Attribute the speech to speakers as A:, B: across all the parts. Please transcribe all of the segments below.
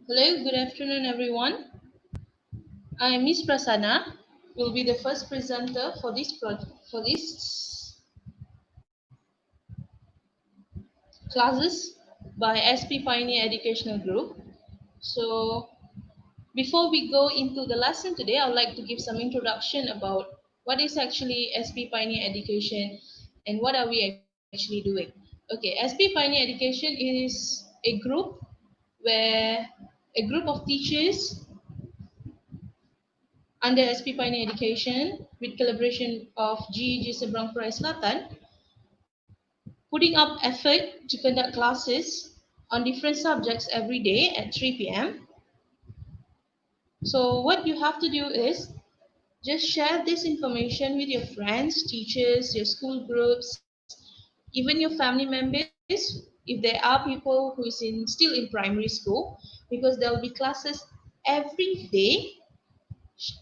A: Hello, good afternoon, everyone. I'm Miss Prasanna. Will be the first presenter for this classes by SP Pioneer Educational Group. So, before we go into the lesson today, I would like to give some introduction about what is actually SP Pioneer Education and what are we actually doing. Okay, SP Pioneer Education is a group where a group of teachers under SP Pioneer Education with collaboration of GEG Seberang Perai Selatan, putting up effort to conduct classes on different subjects every day at 3 p.m. So what you have to do is just share this information with your friends, teachers, your school groups, even your family members, if there are people who is still in primary school, because there will be classes every day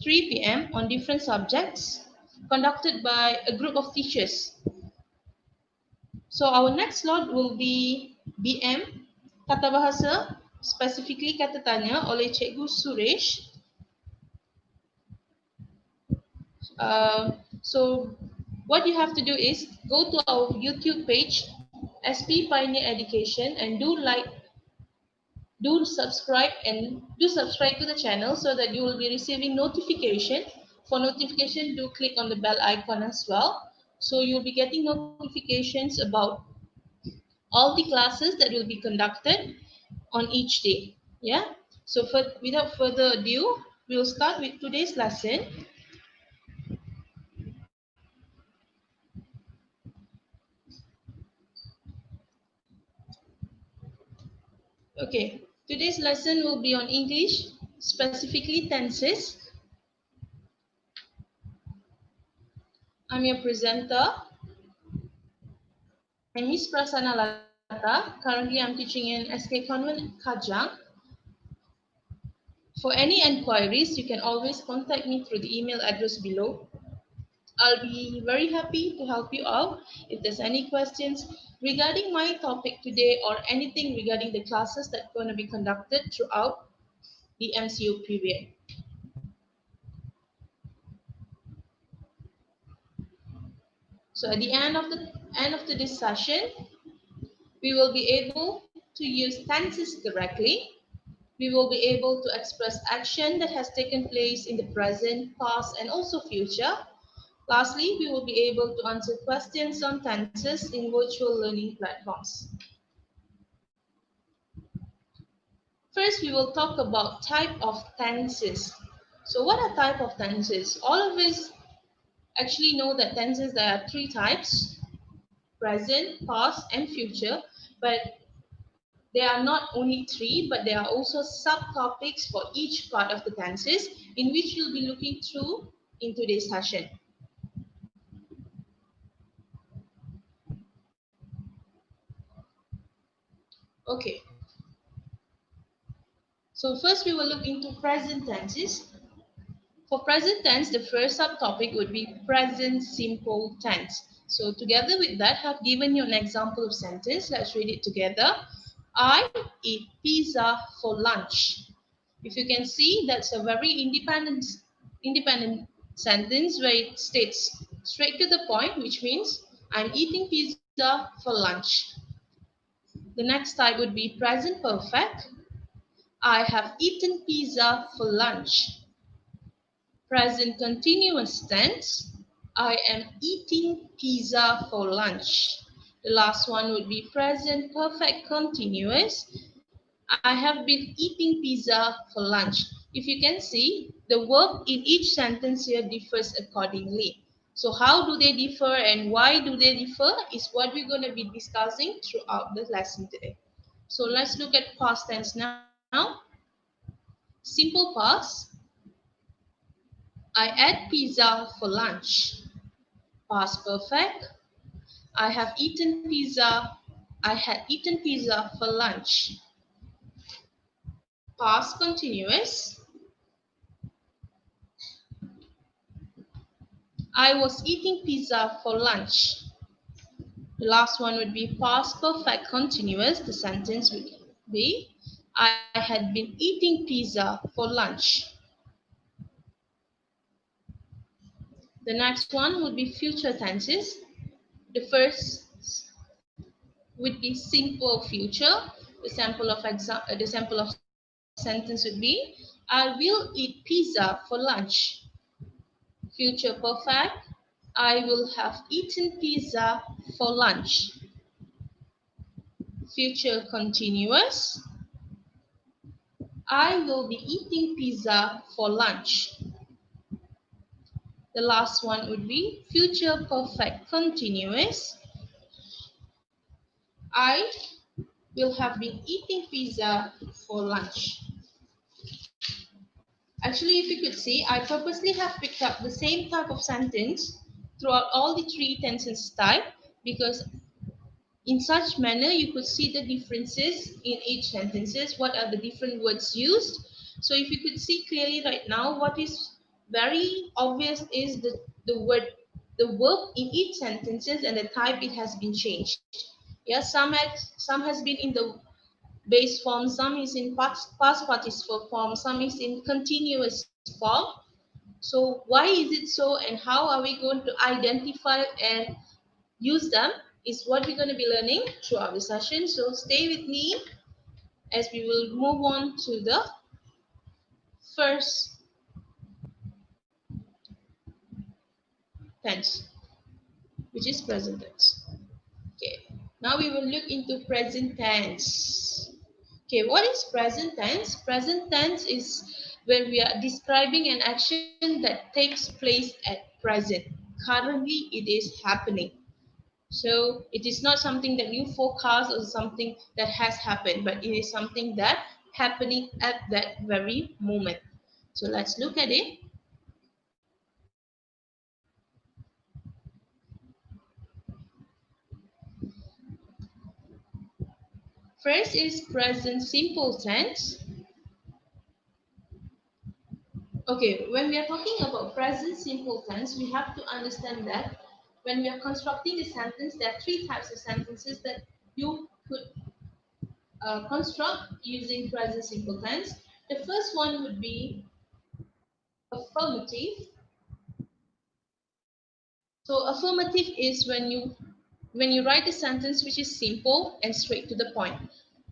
A: 3 p.m. on different subjects conducted by a group of teachers. So our next slot will be BM, Kata Bahasa, specifically Kata Tanya oleh Cikgu Suresh. So what you have to do is go to our YouTube page, SP Pioneer Education, and do subscribe to the channel so that you will be receiving notification. For notification, do click on the bell icon as well. So you'll be getting notifications about all the classes that will be conducted on each day. Yeah. So without further ado, we'll start with today's lesson. Okay. Today's lesson will be on English, specifically tenses. I'm your presenter. I'm Miss Prasanna Lata. Currently, I'm teaching in SK Convent Kajang. For any enquiries, you can always contact me through the email address below. I'll be very happy to help you out if there's any questions regarding my topic today or anything regarding the classes that are going to be conducted throughout the MCO period. So at the end of today's session, we will be able to use tenses correctly. We will be able to express action that has taken place in the present, past, and also future. Lastly, we will be able to answer questions on tenses in virtual learning platforms. First, we will talk about type of tenses. So what are type of tenses? All of us actually know that tenses, there are three types: present, past, and future. But there are not only three, but there are also subtopics for each part of the tenses in which we'll be looking through in today's session. Okay, so first we will look into present tenses. For present tense, the first subtopic would be present simple tense. So together with that, I've given you an example of sentence. Let's read it together. I eat pizza for lunch. If you can see, that's a very independent sentence where it states straight to the point, which means I'm eating pizza for lunch. The next type would be present perfect. I have eaten pizza for lunch. Present continuous tense. I am eating pizza for lunch. The last one would be present perfect continuous. I have been eating pizza for lunch. If you can see, the verb in each sentence here differs accordingly. So how do they differ and why do they differ is what we're going to be discussing throughout the lesson today. So let's look at past tense now. Simple past. I ate pizza for lunch. Past perfect. I have eaten pizza. I had eaten pizza for lunch. Past continuous. I was eating pizza for lunch. The last one would be past perfect continuous. The sentence would be I had been eating pizza for lunch. The next one would be future tenses. The first would be simple future. The sample of sentence would be, I will eat pizza for lunch. Future perfect, I will have eaten pizza for lunch. Future continuous, I will be eating pizza for lunch. The last one would be future perfect continuous. I will have been eating pizza for lunch. Actually, if you could see, I purposely have picked up the same type of sentence throughout all the three tenses type, because in such manner you could see the differences in each sentences, what are the different words used. So if you could see clearly right now, what is very obvious is the word, the verb in each sentences and the type it has been changed. Yeah, some has been in the base form, some is in past participle form, some is in continuous form. So why is it so, and how are we going to identify and use them is what we're going to be learning throughout the session. So stay with me as we will move on to the first tense, which is present tense. Okay, now we will look into present tense. Okay, what is present tense? Present tense is when we are describing an action that takes place at present. Currently, it is happening. So it is not something that you forecast or something that has happened, but it is something that happening at that very moment. So let's look at it. First is present simple tense. Okay, when we are talking about present simple tense, we have to understand that when we are constructing a sentence, there are three types of sentences that you could construct using present simple tense. The first one would be affirmative. So affirmative is when you write a sentence which is simple and straight to the point.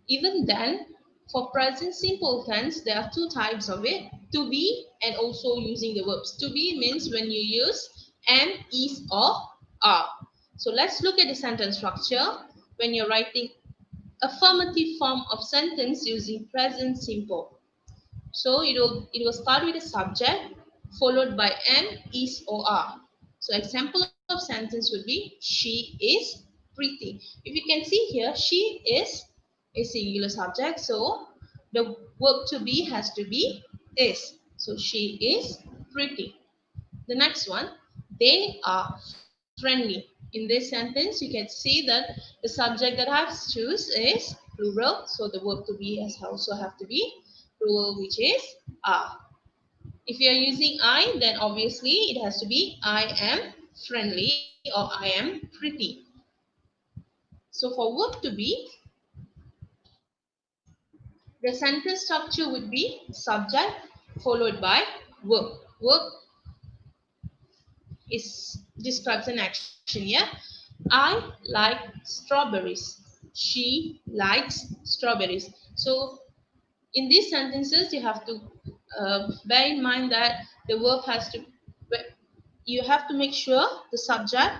A: Even then, for present simple tense, there are two types of it, to be and also using the verbs. To be means when you use am, is, or are. So let's look at the sentence structure when you're writing affirmative form of sentence using present simple. So it will start with a subject followed by am, is, or are. So example of sentence would be she is pretty. If you can see here, she is a singular subject. So the verb to be has to be is. So she is pretty. The next one, they are friendly. In this sentence, you can see that the subject that I have choose is plural. So the verb to be has also have to be plural, which is are. If you are using I, then obviously it has to be I am friendly or I am pretty. So for verb to be, the sentence structure would be subject followed by verb. Verb is describes an action. Yeah, I like strawberries. She likes strawberries. So in these sentences, you have to bear in mind that the verb has to. You have to make sure the subject.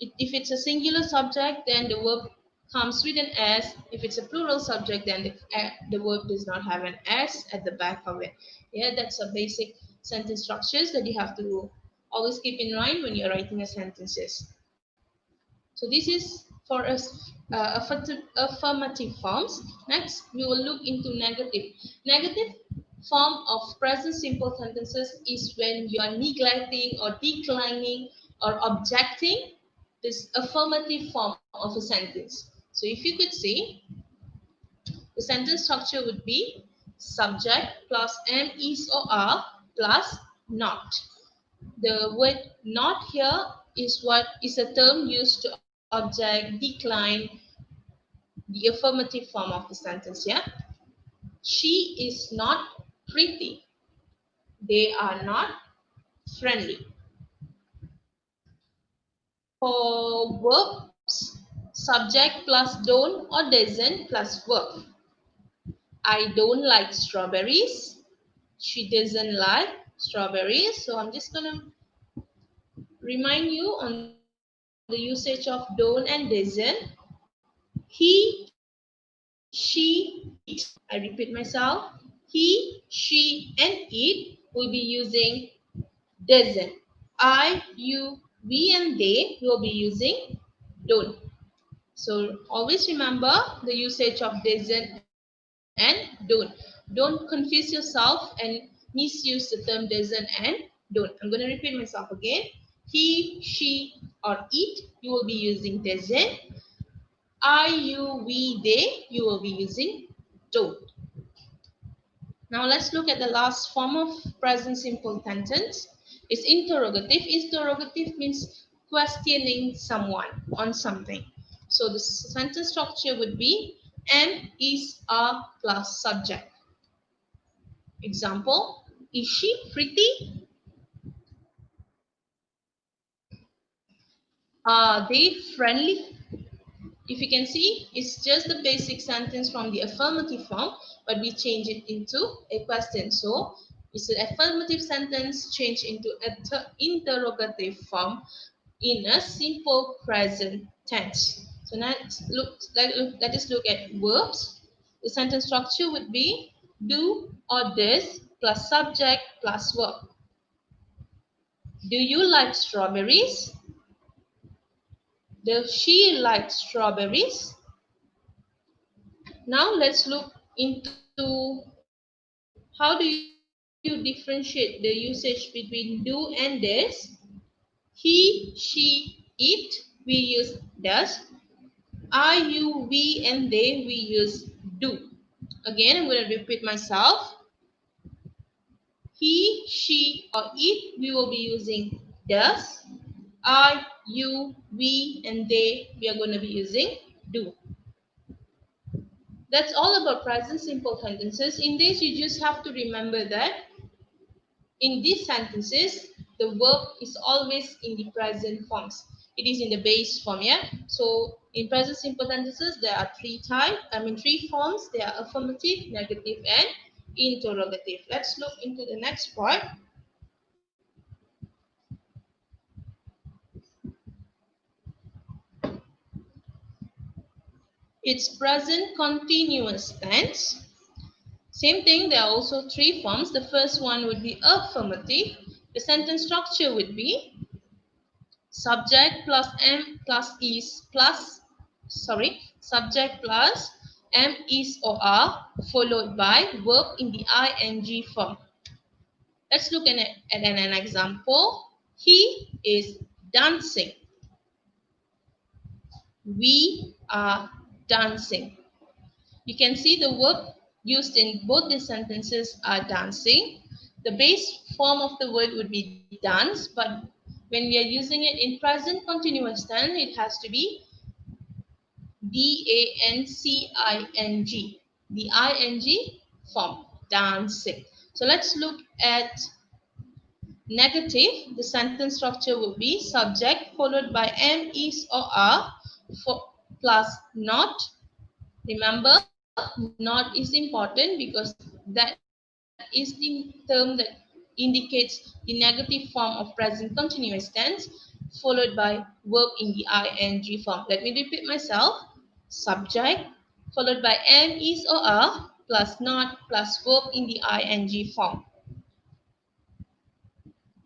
A: If it's a singular subject, then the verb comes with an s. If it's a plural subject, then the verb does not have an s at the back of it. Yeah, that's a basic sentence structures that you have to always keep in mind when you're writing a sentences. So this is for us affirmative forms. Next, we will look into negative. Negative form of present simple sentences is when you are neglecting or declining or objecting this affirmative form of a sentence. So if you could see, the sentence structure would be subject plus am, is, or are plus not. The word not here is what is a term used to object, decline the affirmative form of the sentence. Yeah. She is not pretty. They are not friendly. For verbs, subject plus don't or doesn't plus verb. I don't like strawberries. She doesn't like strawberries. So I'm just gonna remind you on the usage of don't and doesn't. He, she, it. I repeat myself. He, she, and it will be using doesn't. I, you, we, and they will be using don't. So always remember the usage of doesn't and don't. Don't confuse yourself and misuse the term doesn't and don't. I'm going to repeat myself again. He, she, or it, you will be using doesn't. I, you, we, they, you will be using don't. Now let's look at the last form of present simple sentence. It's interrogative. Interrogative means questioning someone on something. So the sentence structure would be am, is, are plus subject. Example, is she pretty? Are they friendly? If you can see, it's just the basic sentence from the affirmative form, but we change it into a question. So it's an affirmative sentence changed into an interrogative form in a simple present tense. So now let us look at verbs. The sentence structure would be do or does plus subject plus verb. Do you like strawberries? Does she like strawberries? Now let's look into how do you differentiate the usage between do and does. He, she, it, we use does. I, you, we, and they, we use do. Again, I'm going to repeat myself. He, she, or it, we will be using does. I, you, we, and they, we are going to be using do. That's all about present simple sentences. In this, you just have to remember that in these sentences, the verb is always in the present forms. It is in the base form, yeah? So in present simple sentences, there are three forms. They are affirmative, negative, and interrogative. Let's look into the next part. It's present continuous tense. Same thing, there are also three forms. The first one would be affirmative. The sentence structure would be subject plus am plus is plus, subject plus am is or are followed by verb in the ing form. Let's look at an example. He is dancing. We are dancing. You can see the verb used in both the sentences are dancing. The base form of the word would be dance, but when we are using it in present continuous tense, it has to be dancing, the ing form, dancing. So let's look at negative. The sentence structure will be subject followed by am, is, or are plus not. Remember, not is important because that is the term that indicates the negative form of present continuous tense followed by verb in the ing form. Let me repeat myself. Subject followed by am, is, or are plus not plus verb in the ing form.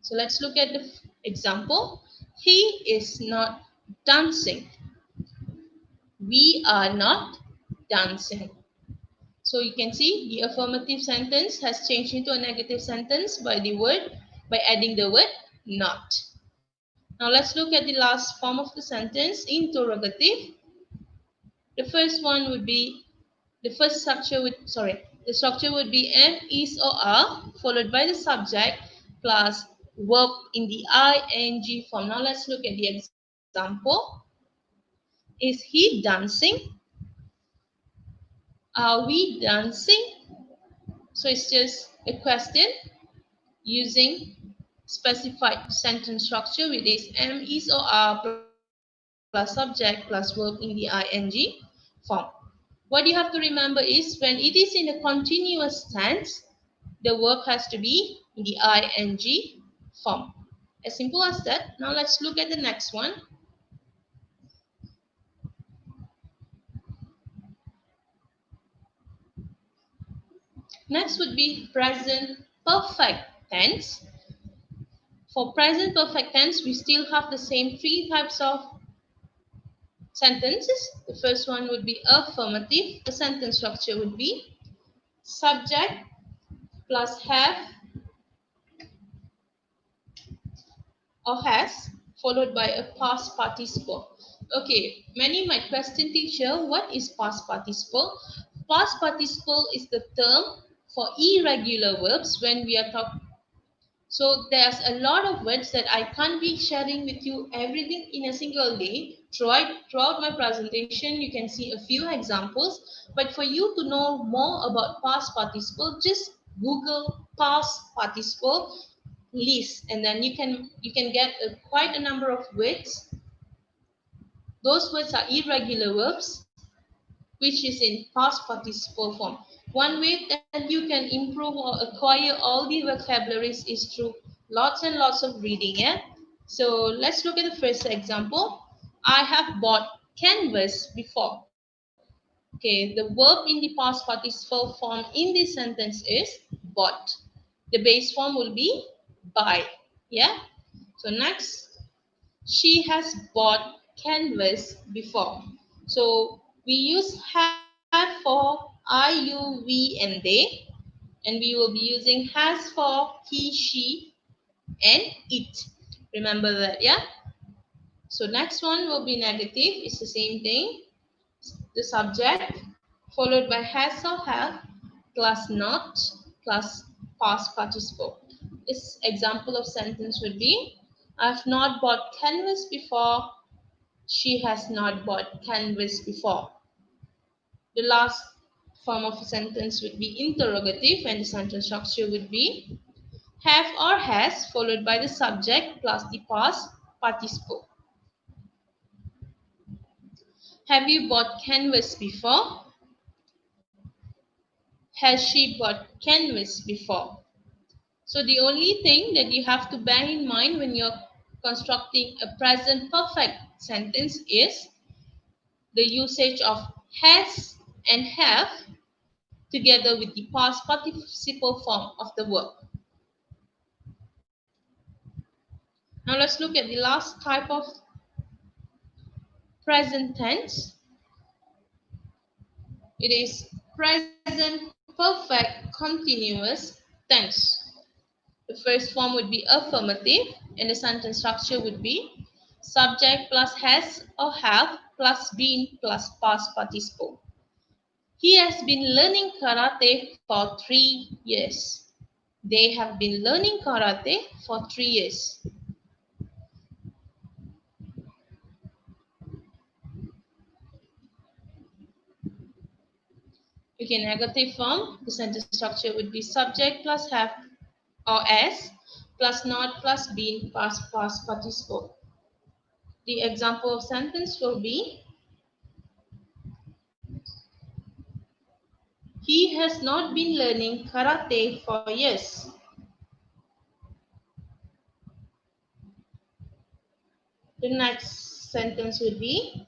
A: So let's look at the example. He is not dancing. We are not dancing. So you can see the affirmative sentence has changed into a negative sentence by adding the word not. Now let's look at the last form of the sentence, interrogative. The first one would be the structure would be am, is, or are followed by the subject plus verb in the ing form. Now let's look at the example. Is he dancing? Are we dancing? So it's just a question using specified sentence structure, which is am, is, or are plus subject plus verb in the ing form. What you have to remember is when it is in a continuous tense, the verb has to be in the ing form. As simple as that. Now let's look at the next one. Next would be present perfect tense. For present perfect tense, we still have the same three types of sentences. The first one would be affirmative. The sentence structure would be subject plus have or has followed by a past participle. Okay, many might question, teacher, what is past participle? Past participle is the term for irregular verbs when we are talking. So there's a lot of words that I can't be sharing with you everything in a single day. Throughout my presentation, you can see a few examples. But for you to know more about past participle, just Google past participle list, and then you can get quite a number of words. Those words are irregular verbs, which is in past participle form. One way that you can improve or acquire all the vocabularies is through lots and lots of reading. Yeah. So let's look at the first example. I have bought canvas before. Okay, the verb in the past participle form in this sentence is bought. The base form will be buy. Yeah. So next, she has bought canvas before. So we use have for I, you, we, and they. And we will be using has for he, she, and it. Remember that, yeah? So next one will be negative. It's the same thing. The subject followed by has or have plus not plus past participle. This example of sentence would be I've not bought canvas before. She has not bought canvas before. The last form of a sentence would be interrogative, and the sentence structure would be have or has followed by the subject plus the past participle. Have you bought canvas before? Has she bought canvas before? So the only thing that you have to bear in mind when you're constructing a present perfect sentence is the usage of has and have together with the past participle form of the verb. Now let's look at the last type of present tense. It is present perfect continuous tense. The first form would be affirmative, and the sentence structure would be subject plus has or have plus been plus past participle. He has been learning karate for 3 years. They have been learning karate for 3 years. Okay, negative form, the sentence structure would be subject plus have or as plus not plus been past participle. The example of sentence will be he has not been learning karate for years. The next sentence would be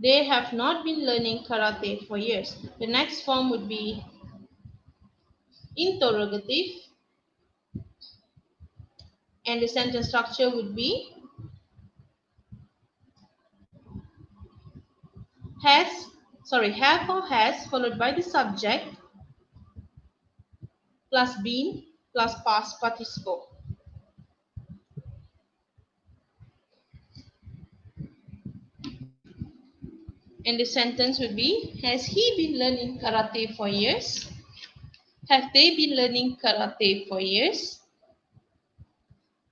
A: they have not been learning karate for years. The next form would be interrogative, and the sentence structure would be have or has followed by the subject plus been plus past participle. And the sentence would be has he been learning karate for years? Have they been learning karate for years?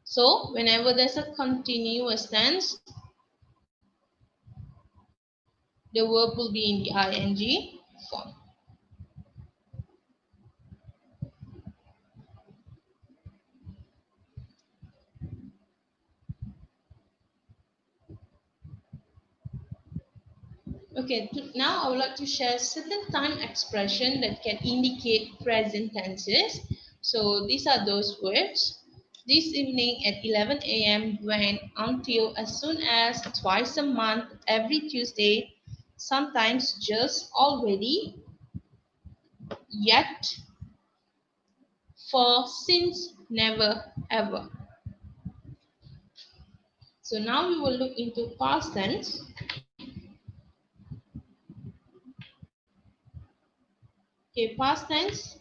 A: So whenever there's a continuous tense, The verb will be in the ing form. Okay, now I would like to share certain time expression that can indicate present tenses. So these are those words. This evening at 11 a.m. went until as soon as twice a month, every Tuesday, sometimes just already, yet, for, since, never, ever. So now we will look into past tense. Okay, past tense.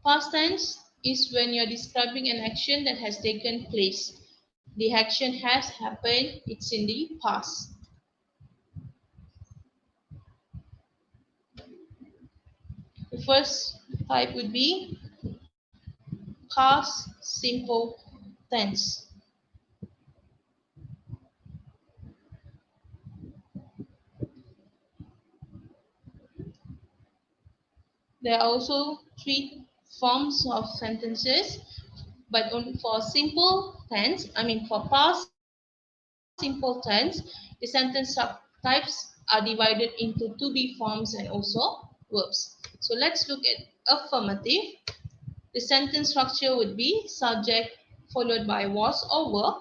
A: Past tense is when you're describing an action that has taken place. The action has happened, it's in the past. The first type would be past simple tense. There are also three forms of sentences, but only for simple tense, for past simple tense, the sentence types are divided into to be forms and also verbs. So let's look at affirmative. The sentence structure would be subject followed by was or were.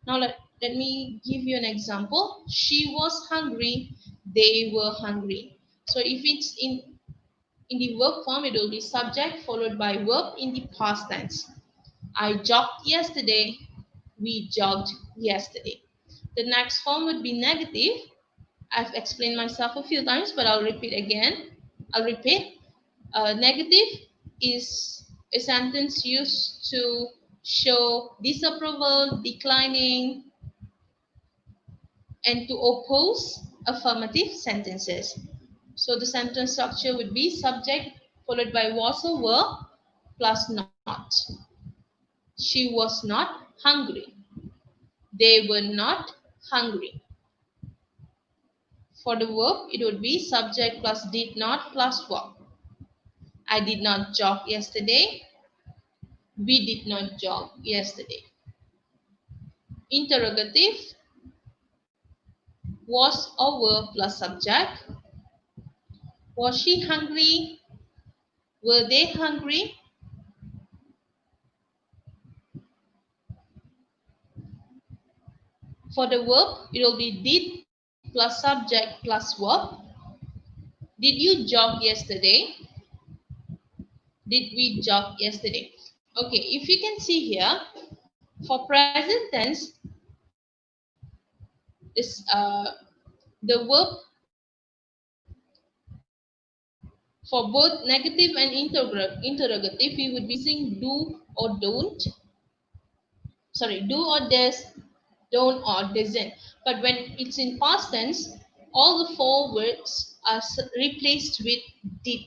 A: Now let me give you an example. She was hungry, they were hungry. So if it's in the verb form, it will be subject followed by verb in the past tense. I jogged yesterday, we jogged yesterday. The next form would be negative. I've explained myself a few times, but I'll repeat again. I'll repeat. Negative is a sentence used to show disapproval, declining, and to oppose affirmative sentences. So the sentence structure would be subject followed by was or were plus not. She was not hungry. They were not hungry. For the verb, it would be subject plus did not plus verb. I did not jog yesterday. We did not jog yesterday. Interrogative, was or were plus subject. Was she hungry? Were they hungry? For the verb, it will be did plus subject plus verb. Did you jog yesterday? Did we jog yesterday? Okay, if you can see here, for present tense, this the verb for both negative and interrogative, we would be using do or don't. Sorry, do or does, don't or doesn't. But when it's in past tense, all the four words are replaced with did.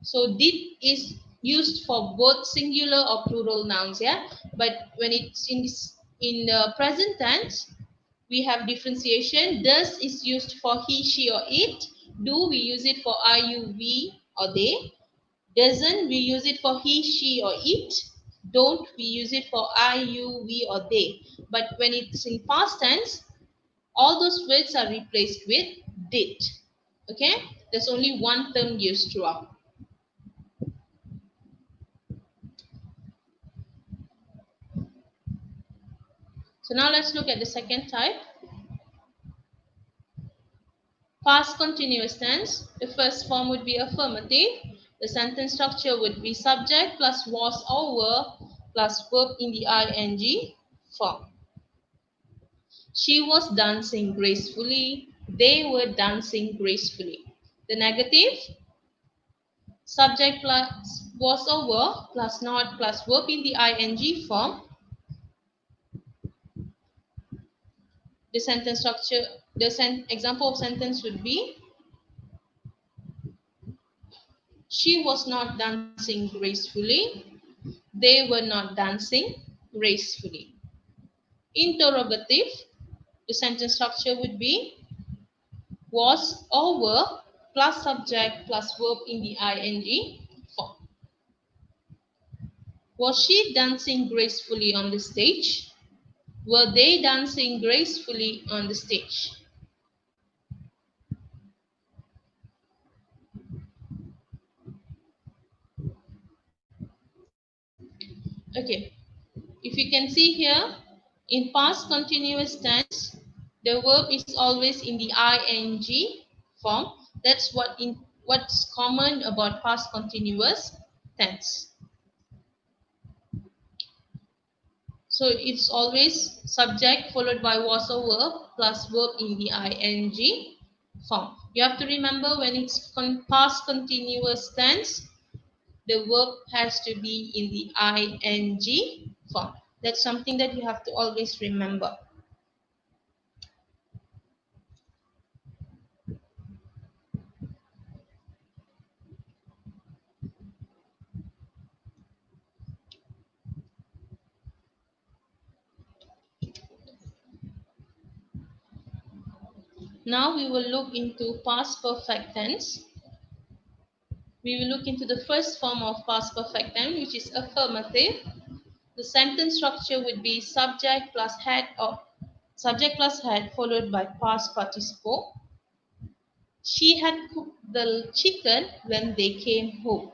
A: So did is used for both singular or plural nouns, yeah. But when it's in the present tense, we have differentiation. Does is used for he, she, or it. Do we use it for I, you, we, or they. Doesn't we use it for he, she, or it. Don't we use it for I, you, we, or they. But when it's in past tense, all those words are replaced with did. Okay, there's only one term used throughout. So now let's look at the second type. Past continuous tense. The first form would be affirmative. The sentence structure would be subject plus was or were plus verb in the ing form. She was dancing gracefully. They were dancing gracefully. The negative, subject plus was or were plus not plus verb in the ing form. The sentence structure, the example of sentence would be, she was not dancing gracefully. They were not dancing gracefully. Interrogative, the sentence structure would be was or were plus subject plus verb in the ing form. Was she dancing gracefully on the stage? Were they dancing gracefully on the stage? Okay, if you can see here, in past continuous tense, the verb is always in the ing form. That's what's common about past continuous tense. So it's always subject followed by was or verb plus verb in the ing form. You have to remember when it's past continuous tense, the verb has to be in the ing form. That's something that you have to always remember. Now we will look into past perfect tense. We will look into the first form of past perfect tense, which is affirmative. The sentence structure would be subject plus head or subject plus head followed by past participle. She had cooked the chicken when they came home.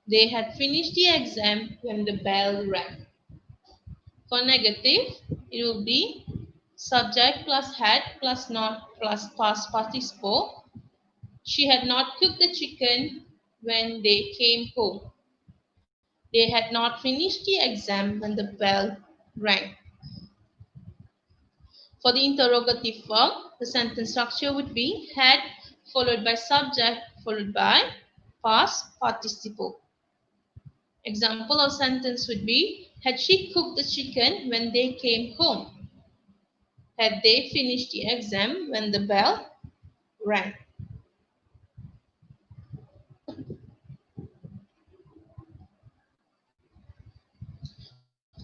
A: They had finished the exam when the bell rang. For negative, it will be subject plus had plus not plus past participle. She had not cooked the chicken when they came home. They had not finished the exam when the bell rang. For the interrogative form, the sentence structure would be had followed by subject followed by past participle. Example of sentence would be, had she cooked the chicken when they came home? Had they finished the exam when the bell rang?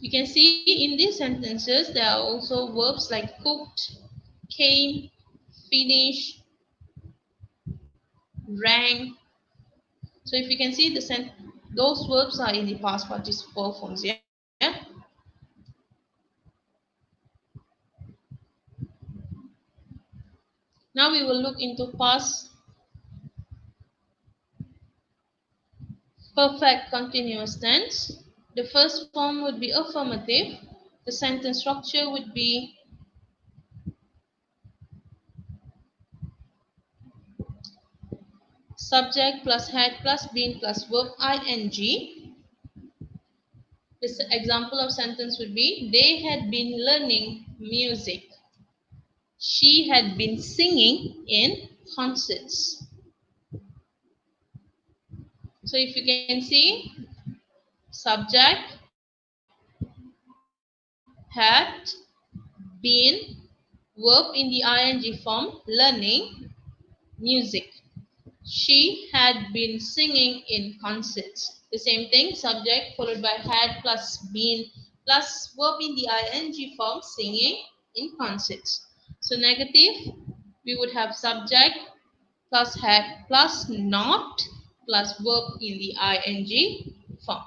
A: You can see in these sentences, there are also verbs like cooked, came, finish, rang. So if you can see those verbs are in the past participle forms. Yeah. Now we will look into past perfect continuous tense. The first form would be affirmative. The sentence structure would be subject plus had plus been plus verb ing. This example of sentence would be, they had been learning music. She had been singing in concerts. So if you can see, subject had been, verb in the ing form, learning music. She had been singing in concerts. The same thing, subject followed by had plus been plus verb in the ing form, singing in concerts. So negative, we would have subject plus had plus not plus verb in the ing form.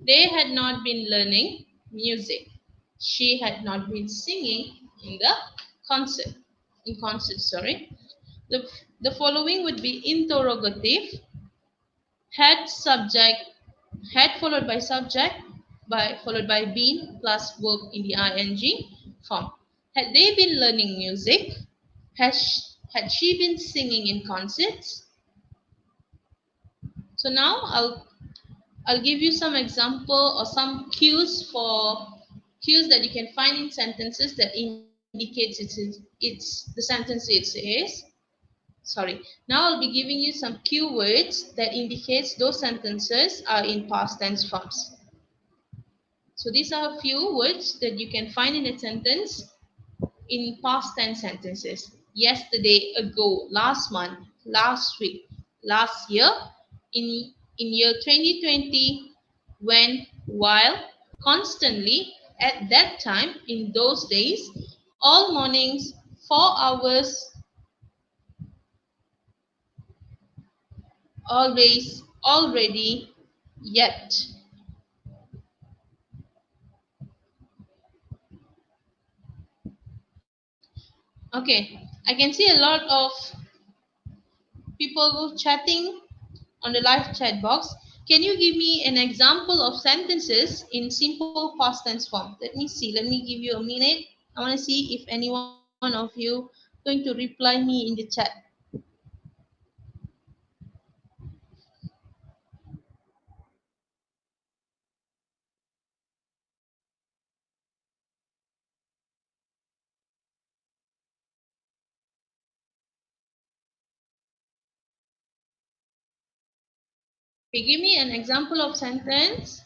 A: They had not been learning music. She had not been singing in the concert. In concert, sorry. The following would be interrogative. Had subject, had followed by subject, followed by been plus verb in the ing form. Had they been learning music? Had she been singing in concerts? So now I'll give you some example or some cues that you can find in sentences that indicates it's the sentence it is. Sorry. Now I'll be giving you some keywords that indicates those sentences are in past tense forms. So these are a few words that you can find in a sentence in past tense sentences. Yesterday, ago, last month, last week, last year, in year 2020, when, while, constantly, at that time, in those days, all mornings, 4 hours, always, already, yet. Okay, I can see a lot of people chatting on the live chat box. Can you give me an example of sentences in simple past tense form? Let me see. Let me give you a minute. I want to see if any one of you going to reply me in the chat. Okay, give me an example of sentence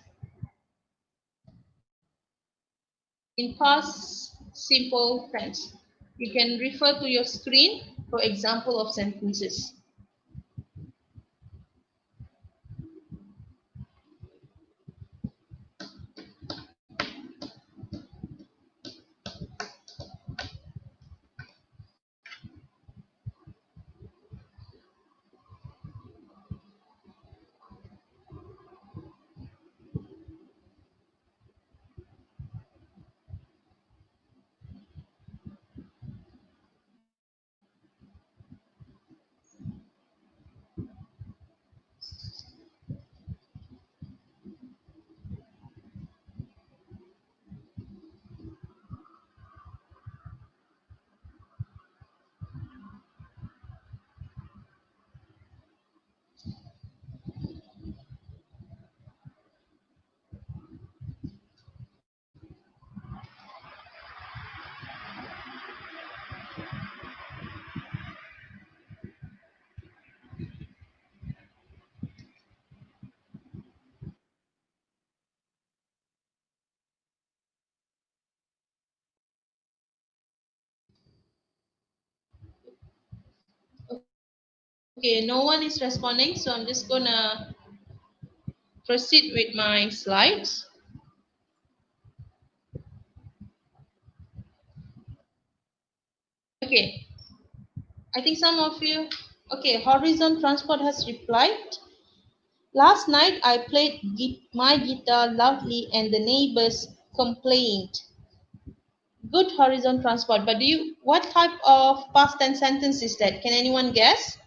A: in past simple tense. You can refer to your screen for example of sentences. Okay, no one is responding, so I'm just gonna proceed with my slides. Okay, I think some of you, okay, Horizon Transport has replied. Last night I played my guitar loudly and the neighbors complained. Good Horizon Transport, but what type of past tense sentence is that? Can anyone guess?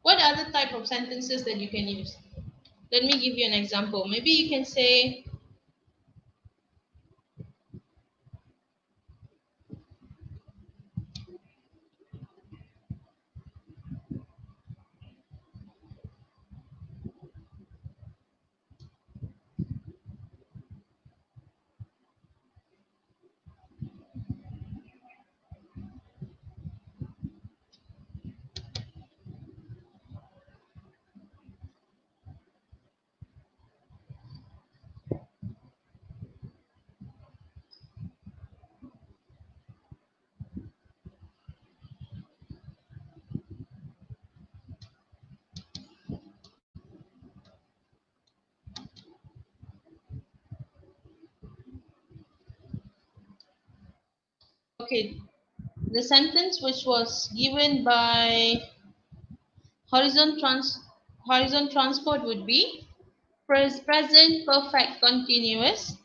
A: What other type of sentences that you can use? Let me give you an example. Maybe you can say, okay, the sentence which was given by Horizon, Horizon Transport would be present perfect continuous.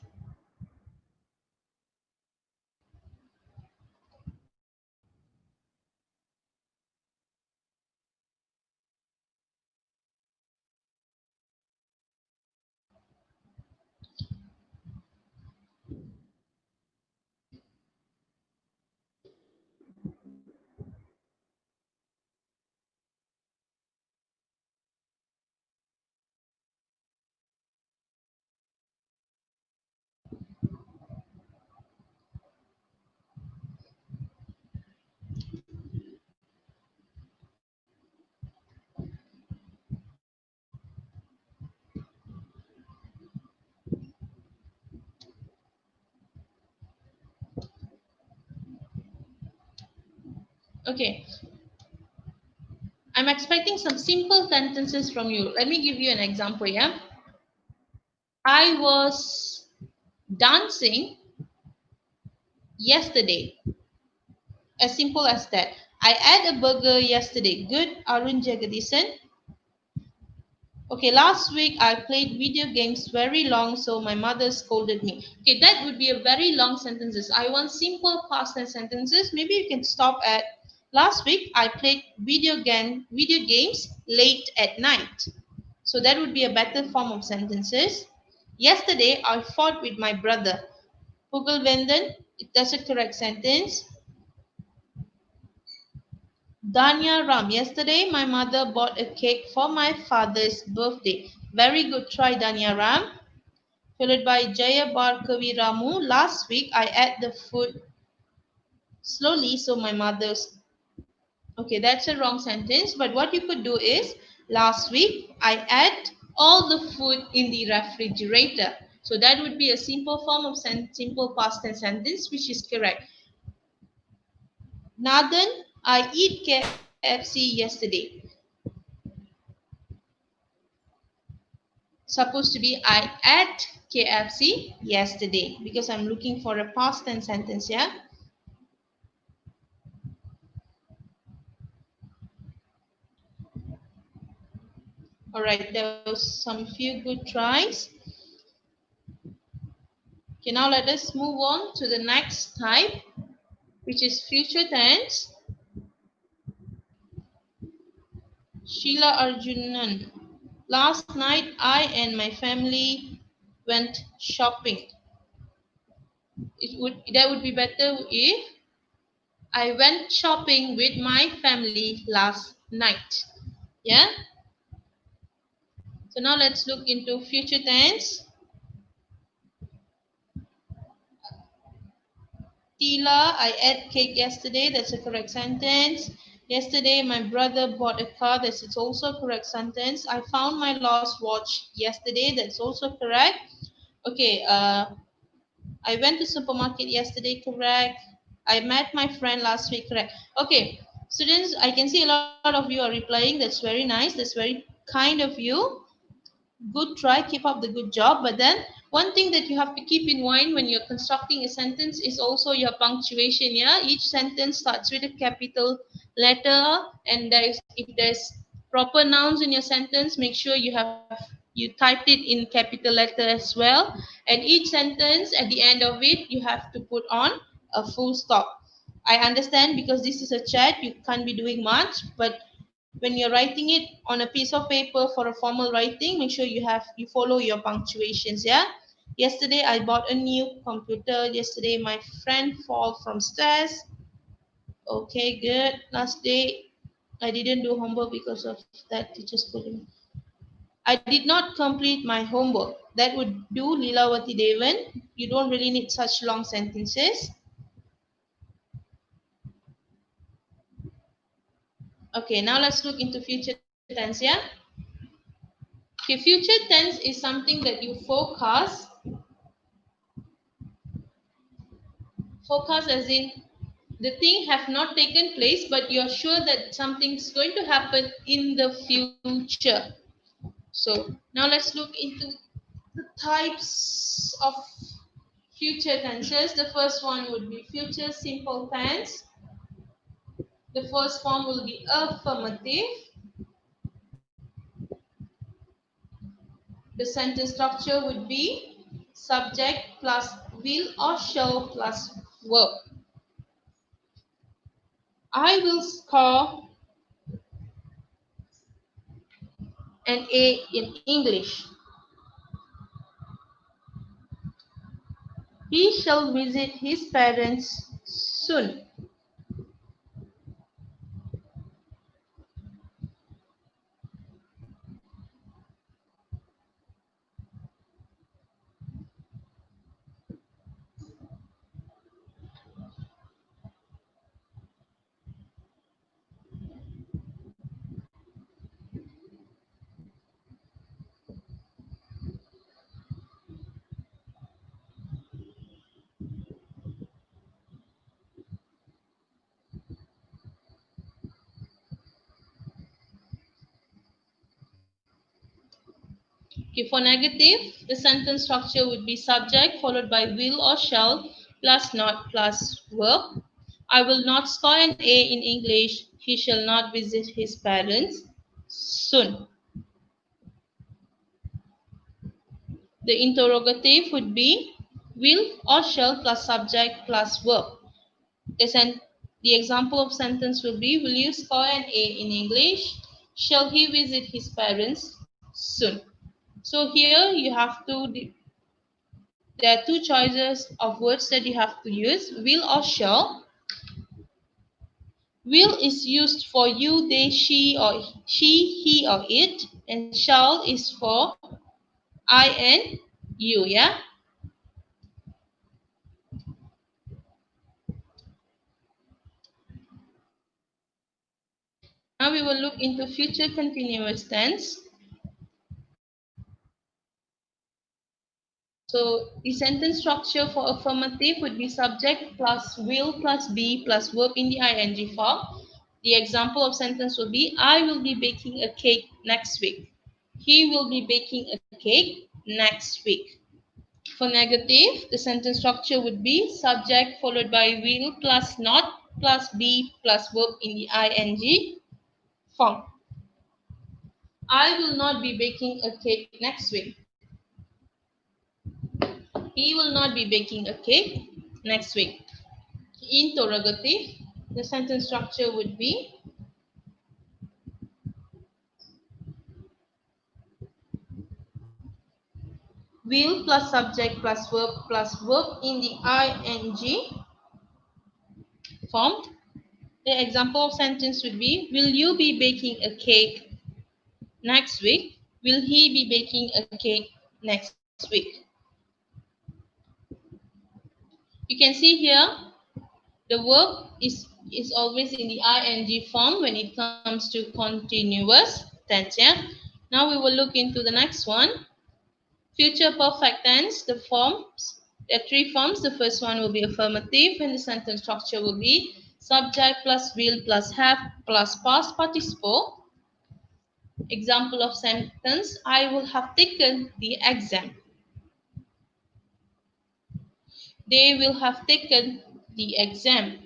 A: Okay, I'm expecting some simple sentences from you. Let me give you an example, yeah? I was dancing yesterday. As simple as that. I had a burger yesterday. Good, Arun Jagadisan. Okay, last week I played video games very long, so my mother scolded me. Okay, that would be a very long sentences. I want simple past tense sentences. Maybe you can stop at last week I played video games late at night. So that would be a better form of sentences. Yesterday I fought with my brother. Pugalvendan, that's a correct sentence. Danya Ram. Yesterday, my mother bought a cake for my father's birthday. Very good try, Danya Ram. Followed by Jaya Barkavi Ramu. Last week, I ate the food slowly, so my mother's. Okay, that's a wrong sentence. But what you could do is, last week, I ate all the food in the refrigerator. So that would be a simple form of simple past tense sentence, which is correct. Nathan, I eat KFC yesterday. Supposed to be I ate KFC yesterday because I'm looking for a past tense sentence, yeah? All right, there was some few good tries. Okay, now let us move on to the next type, which is future tense. Sheila Arjunan. Last night, I and my family went shopping. That would be better if I went shopping with my family last night. Yeah. So now let's look into future tense. Tila, I ate cake yesterday. That's a correct sentence. Yesterday, my brother bought a car. That's also a correct sentence. I found my lost watch yesterday. That's also correct. Okay, I went to supermarket yesterday. Correct. I met my friend last week. Correct. Okay, students, I can see a lot of you are replying. That's very nice. That's very kind of you. Good try, keep up the good job. But then one thing that you have to keep in mind when you're constructing a sentence is also your punctuation. Yeah, each sentence starts with a capital letter, and if there's proper nouns in your sentence, make sure you typed it in capital letter as well. And each sentence at the end of it you have to put on a full stop. I understand because this is a chat, you can't be doing much, but when you're writing it on a piece of paper for a formal writing, make sure you follow your punctuations. Yeah. Yesterday I bought a new computer. Yesterday my friend fall from stairs. Okay, good. Last day I didn't do homework because of that teacher scolding. I did not complete my homework. That would do, Lilavati Devan. You don't really need such long sentences. Okay, now let's look into future tense. Yeah. Okay, future tense is something that you focus as in the thing have not taken place, but you're sure that something's going to happen in the future. So now let's look into the types of future tenses. The first one would be future simple tense. The first form will be affirmative. The sentence structure would be subject plus will or shall plus verb. I will score an A in English. He shall visit his parents soon. Okay, for negative, the sentence structure would be subject followed by will or shall plus not plus verb. I will not score an A in English. He shall not visit his parents soon. The interrogative would be will or shall plus subject plus verb. The example of sentence will be, will you score an A in English? Shall he visit his parents soon? So here you have to, there are two choices of words that you have to use, will or shall. Will is used for you, they, she, or she, he, or it, and shall is for I and you, yeah? Now we will look into future continuous tense. So the sentence structure for affirmative would be subject plus will plus be plus verb in the ing form. The example of sentence will be, I will be baking a cake next week. He will be baking a cake next week. For negative, the sentence structure would be subject followed by will plus not plus be plus verb in the ing form. I will not be baking a cake next week. He will not be baking a cake next week. Interrogative, the sentence structure would be will plus subject plus verb in the ing form. The example of sentence would be, will you be baking a cake next week? Will he be baking a cake next week? You can see here the verb is always in the ing form when it comes to continuous tense. Yeah. Now we will look into the next one. Future perfect tense, the forms, there are three forms. The first one will be affirmative, and the sentence structure will be subject plus will plus have plus past participle. Example of sentence, I will have taken the exam. They will have taken the exam.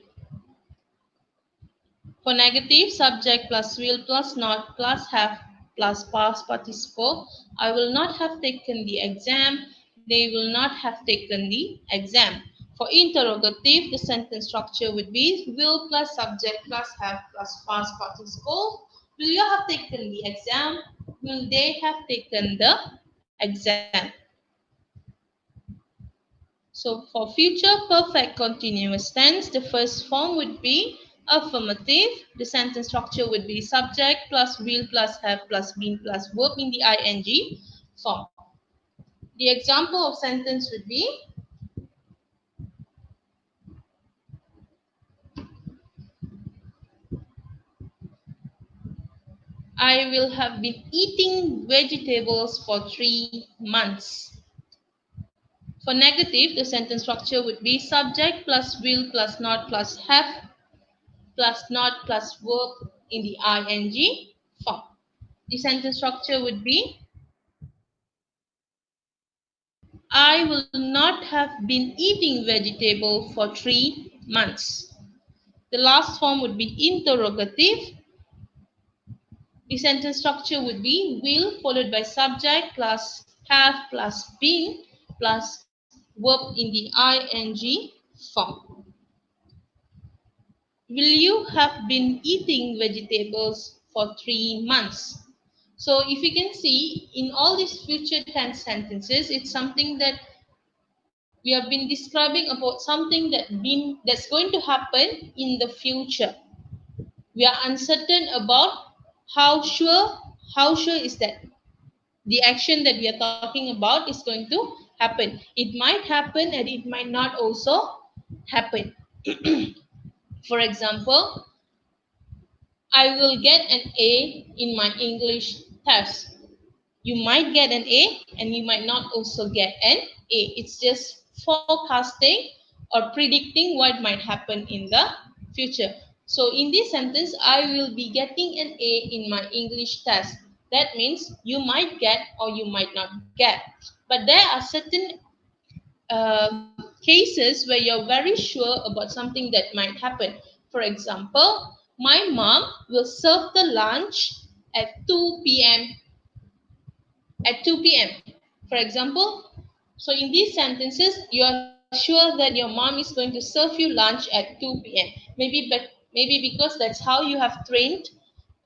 A: For negative, subject plus will plus not plus have plus past participle. I will not have taken the exam. They will not have taken the exam. For interrogative, the sentence structure would be will plus subject plus have plus past participle. Will you have taken the exam? Will they have taken the exam? So for future perfect continuous tense, the first form would be affirmative. The sentence structure would be subject plus will plus have plus been plus verb in the ing form. The example of sentence would be, I will have been eating vegetables for 3 months. For negative, the sentence structure would be subject plus will plus not plus have plus not plus verb in the ing form. The sentence structure would be, I will not have been eating vegetable for 3 months. The last form would be interrogative. The sentence structure would be will followed by subject plus have plus been plus verb in the ing form. Will you have been eating vegetables for 3 months? So if you can see in all these future tense sentences, it's something that we have been describing about something that's going to happen in the future. We are uncertain about how sure is that the action that we are talking about is going to happen. It might happen and it might not also happen. For example, I will get an A in my English test. You might get an A and you might not also get an A. It's just forecasting or predicting what might happen in the future. So in this sentence, I will be getting an A in my English test. That means you might get or you might not get. But there are certain cases where you're very sure about something that might happen. For example, my mom will serve the lunch at 2 p.m. at 2 p.m. For example, so in these sentences, you are sure that your mom is going to serve you lunch at 2 p.m. Maybe because that's how you have trained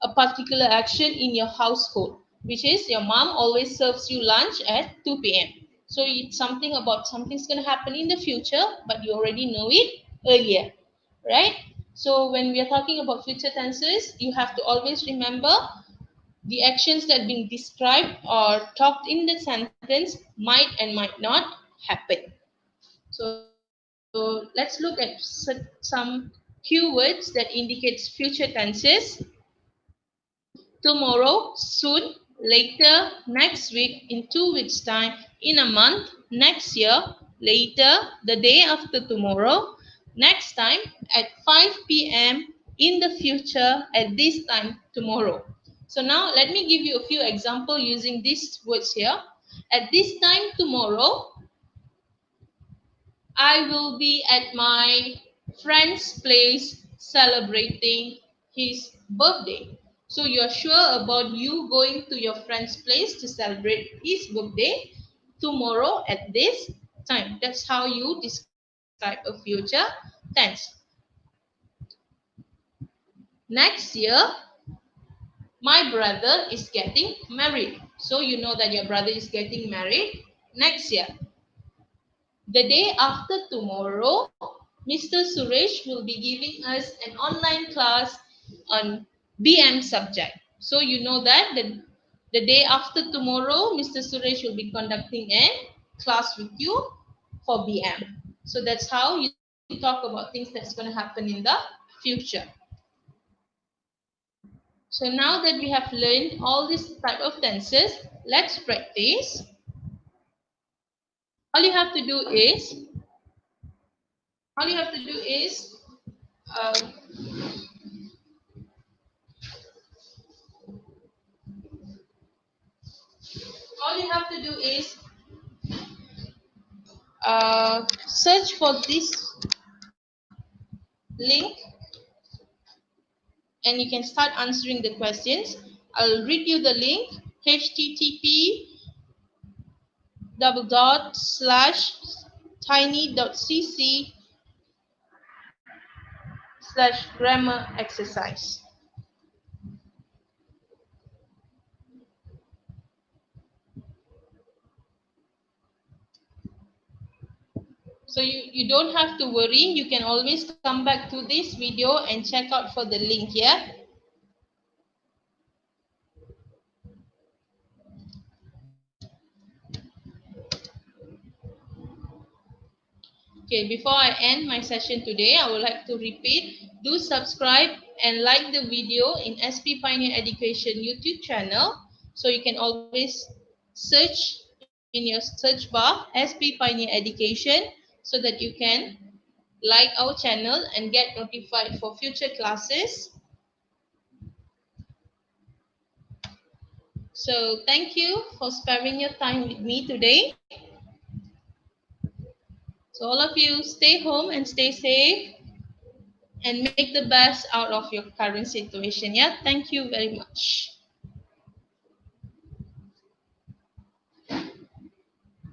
A: a particular action in your household, which is your mom always serves you lunch at 2 p.m. So it's something about something's going to happen in the future, but you already know it earlier, right? So when we are talking about future tenses, you have to always remember the actions that being described or talked in the sentence might and might not happen. So let's look at some keywords that indicates future tenses. Tomorrow, soon, later, next week, in 2 weeks' time, in a month, next year, later, the day after tomorrow, next time, at 5 p.m., in the future, at this time, tomorrow. So now let me give you a few examples using these words here. At this time tomorrow, I will be at my friend's place celebrating his birthday. So you're sure about you going to your friend's place to celebrate his birthday tomorrow at this time. That's how you describe a future tense. Next year, my brother is getting married. So you know that your brother is getting married next year. The day after tomorrow, Mr. Suresh will be giving us an online class on BM subject. So you know that the day after tomorrow, Mr. Suresh will be conducting a class with you for BM. So that's how you talk about things that's going to happen in the future. So now that we have learned all these type of tenses, let's practice. All you have to do is, all you have to do is um, all you have to do is search for this link and you can start answering the questions. I'll read you the link: http://tiny.cc/grammar exercise. So you don't have to worry. You can always come back to this video and check out for the link here. Okay, before I end my session today, I would like to repeat, do subscribe and like the video in SP Pioneer Education YouTube channel. So you can always search in your search bar SP Pioneer Education so that you can like our channel and get notified for future classes. So thank you for sparing your time with me today. So all of you stay home and stay safe and make the best out of your current situation. Yeah, thank you very much.